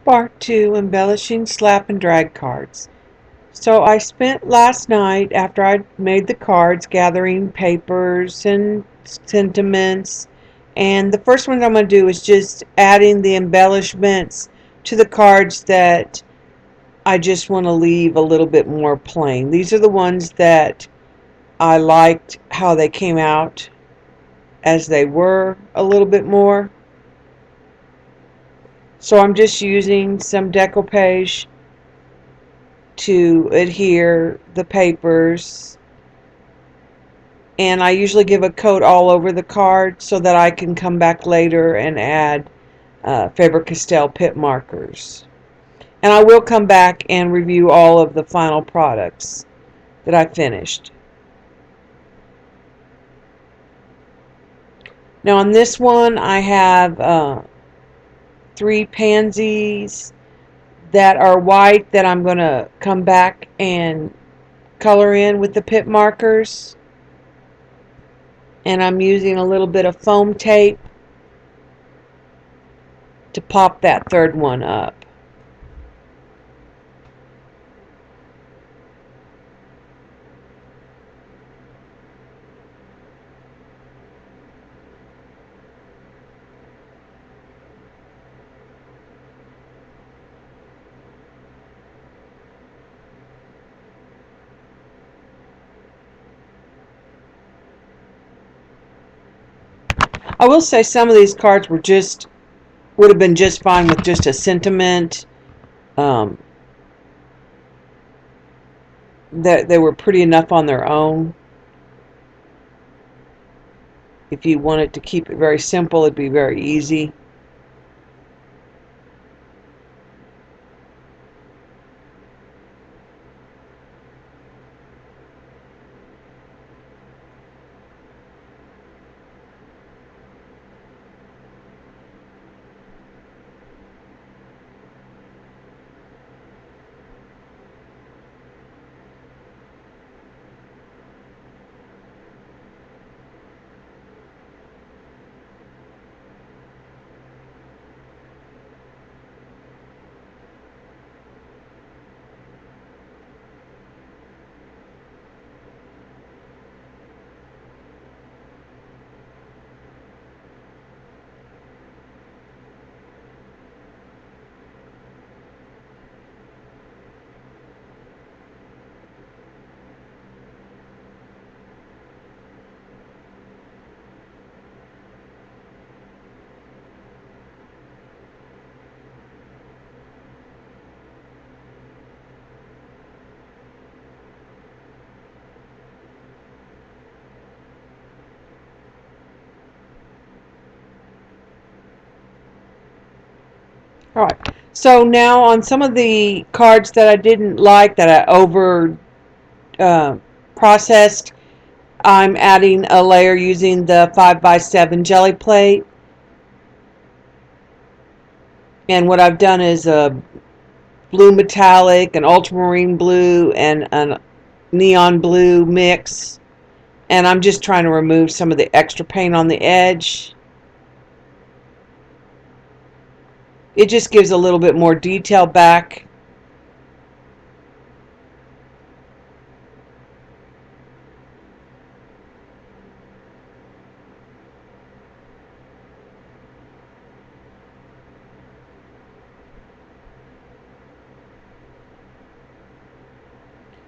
Part 2, Embellishing Slap and Drag Cards. So I spent last night, after I made the cards, gathering papers and sentiments. And the first one I'm going to do is just adding the embellishments to the cards that I just want to leave a little bit more plain. These are the ones that I liked how they came out as they were a little bit more. So I'm just using some decoupage to adhere the papers, and I usually give a coat all over the card so that I can come back later and add Faber-Castell pip markers. And I will come back and review all of the final products that I finished. Now on this one I have 3 pansies that are white that I'm going to come back and color in with the pip markers. And I'm using a little bit of foam tape to pop that third one up. I will say some of these cards would have been just fine with just a sentiment. Um, that they were pretty enough on their own. If you wanted to keep it very simple, it'd be very easy. Alright, so now on some of the cards that I didn't like, that I over processed, I'm adding a layer using the 5x7 jelly plate. And what I've done is a blue metallic, an ultramarine blue, and a neon blue mix. And I'm just trying to remove some of the extra paint on the edge. It just gives a little bit more detail back.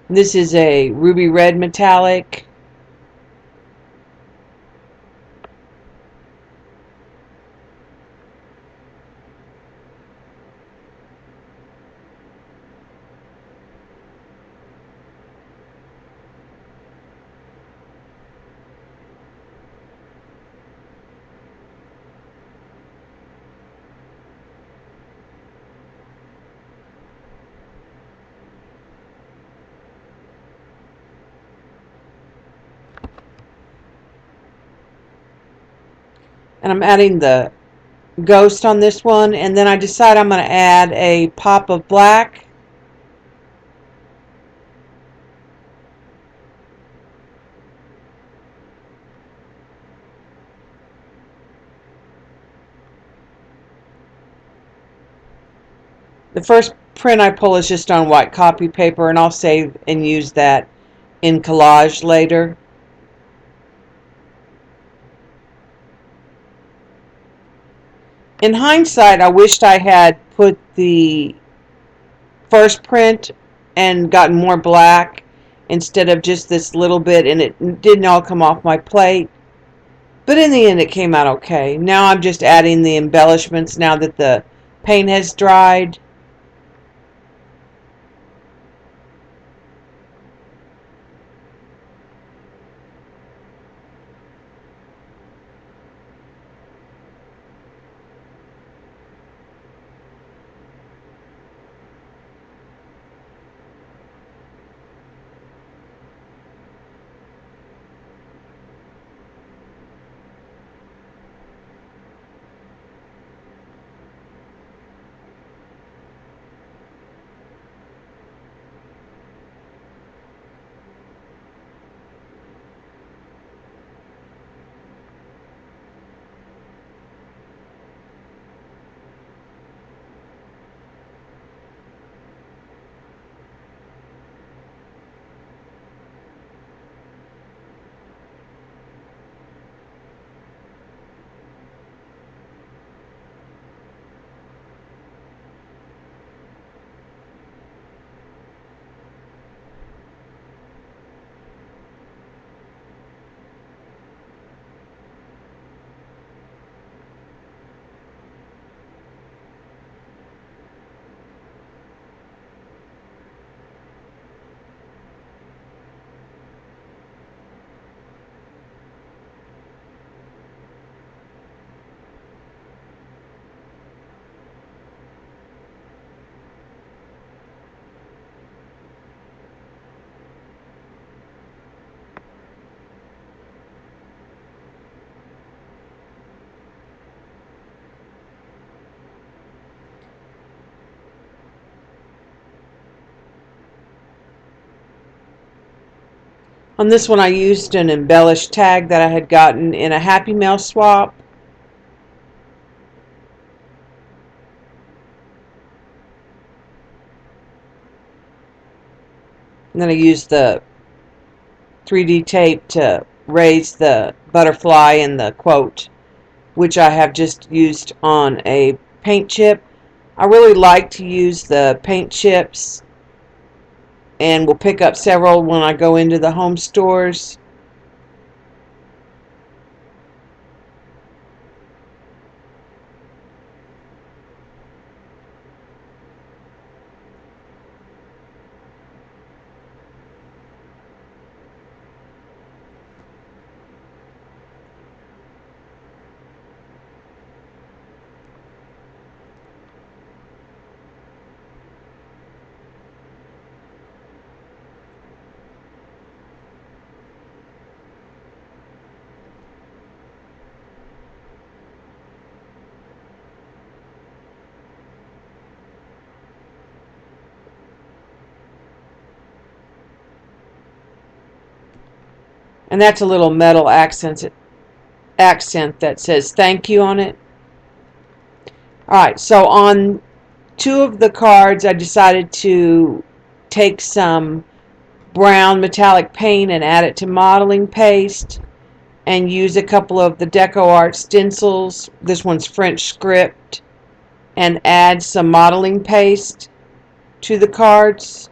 This is a ruby red metallic. And I'm adding the ghost on this one, and then I decide I'm going to add a pop of black. The first print I pull is just on white copy paper, and I'll save and use that in collage later. In hindsight, I wished I had put the first print and gotten more black instead of just this little bit, and it didn't all come off my plate. But in the end, it came out okay. Now I'm just adding the embellishments now that the paint has dried. On this one, I used an embellished tag that I had gotten in a Happy Mail swap. And then I used the 3D tape to raise the butterfly and the quote, which I have just used on a paint chip. I really like to use the paint chips and will pick up several when I go into the home stores. And that's a little metal accent that says thank you on it. Alright, so on two of the cards I decided to take some brown metallic paint and add it to modeling paste and use a couple of the Deco Art stencils. This one's French script, and add some modeling paste to the cards.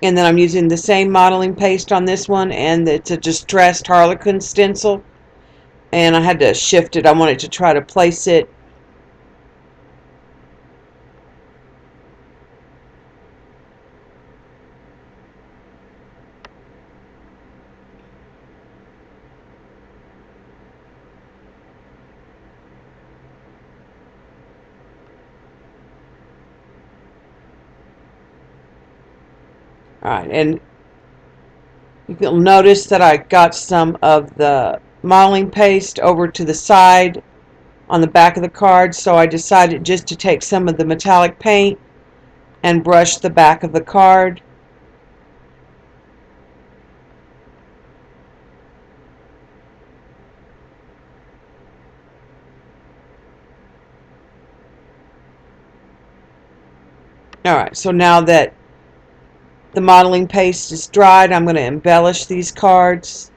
And then I'm using the same modeling paste on this one, and it's a distressed Harlequin stencil, and I had to shift it. I wanted to try to place it alright, and you'll notice that I got some of the modeling paste over to the side on the back of the card, so I decided just to take some of the metallic paint and brush the back of the card. Alright, so now that the modeling paste is dried, I'm going to embellish these cards.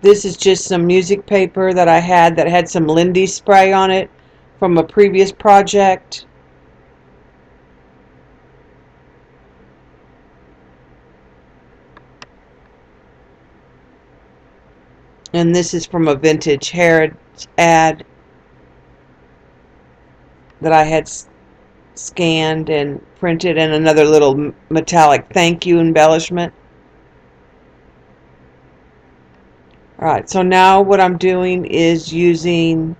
This is just some music paper that I had that had some Lindy spray on it from a previous project. And this is from a vintage Harrods ad that I had scanned and printed, and another little metallic thank you embellishment. Alright, so now what I'm doing is using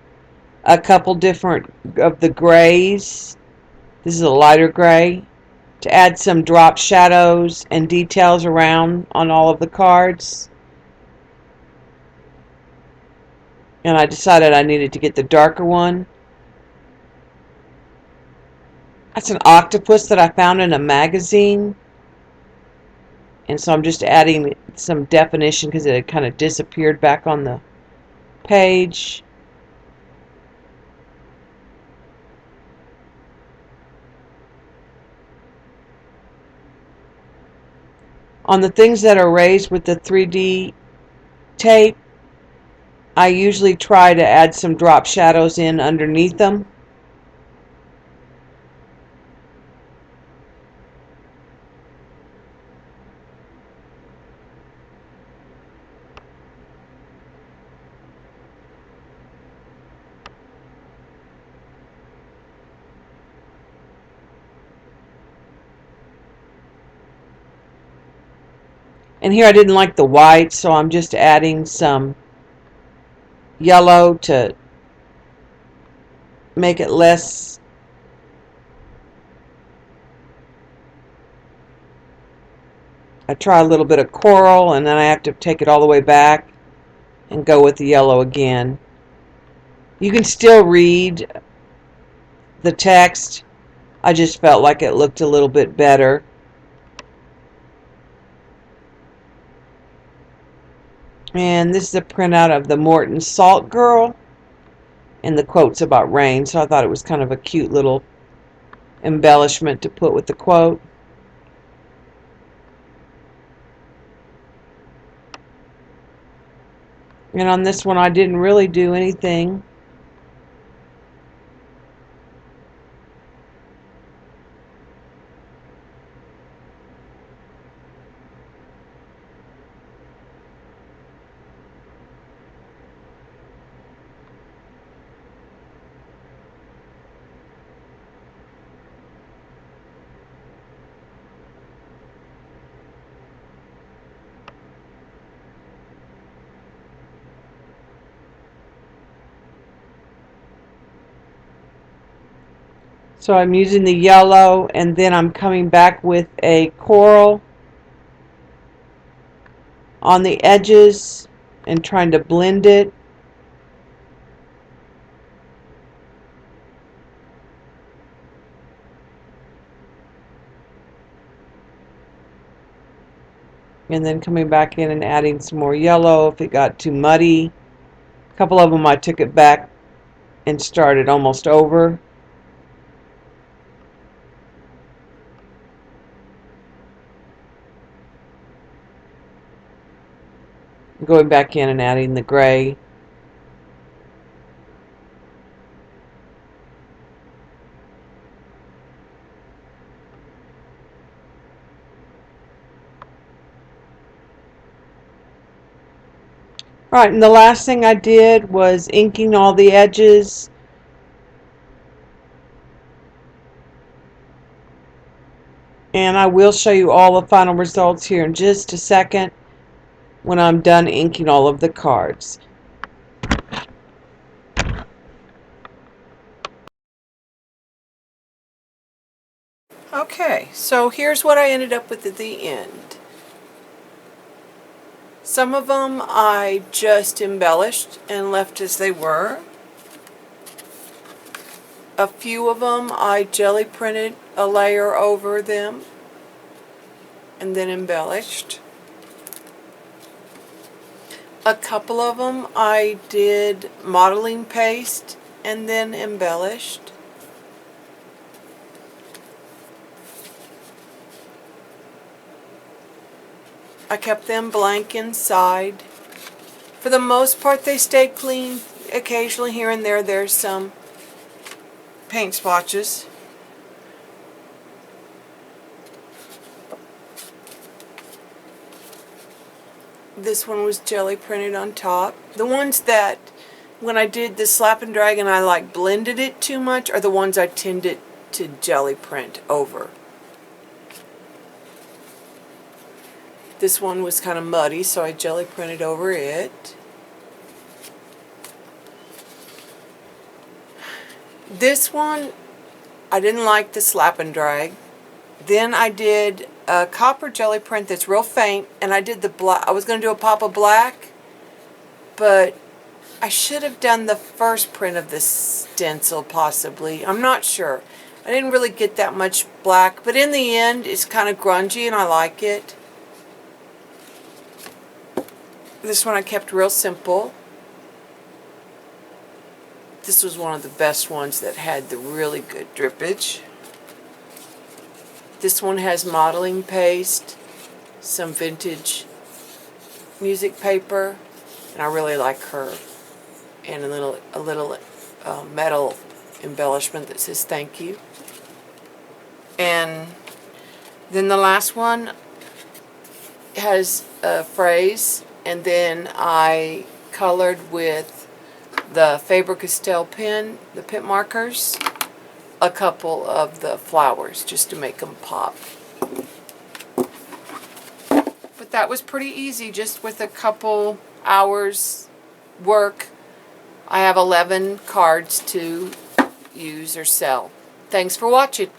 a couple different of the grays. This is a lighter gray to add some drop shadows and details around on all of the cards. And I decided I needed to get the darker one. That's an octopus that I found in a magazine. And so I'm just adding some definition because it had kind of disappeared back on the page. On the things that are raised with the 3D tape, I usually try to add some drop shadows in underneath them. And here I didn't like the white, so I'm just adding some yellow to make it less I try a little bit of coral, and then I have to take it all the way back and go with the yellow again. You can still read the text. I just felt like it looked a little bit better. And this is a printout of the Morton Salt Girl, and the quote's about rain, so I thought it was kind of a cute little embellishment to put with the quote. And on this one I didn't really do anything. So I'm using the yellow, and then I'm coming back with a coral on the edges and trying to blend it. And then coming back in and adding some more yellow if it got too muddy. A couple of them I took it back and started almost over. Going back in and adding the gray. Alright, and the last thing I did was inking all the edges. And I will show you all the final results here in just a second. when I'm done inking all of the cards. Okay, so here's what I ended up with at the end. Some of them I just embellished and left as they were. A few of them I jelly printed a layer over them and then embellished. A couple of them I did modeling paste and then embellished. I kept them blank inside. For the most part they stayed clean. Occasionally here and there there's some paint splotches. This one was jelly printed on top. The ones that when I did the slap and drag and I like blended it too much are the ones I tended to jelly print over. This one was kind of muddy, so I jelly printed over it. This one, I didn't like the slap and drag. Then I did a copper jelly print that's real faint, and I did the black. I was going to do a pop of black, but I should have done the first print of this stencil possibly. I'm not sure. I didn't really get that much black, but in the end it's kind of grungy and I like it. This one I kept real simple. This was one of the best ones that had the really good drippage. This one has modeling paste, some vintage music paper, and I really like her. And a little metal embellishment that says thank you. And then the last one has a phrase, and then I colored with the Faber-Castell pen, the pint markers, a couple of the flowers just to make them pop. But that was pretty easy, just with a couple hours work. I have 11 cards to use or sell. Thanks for watching.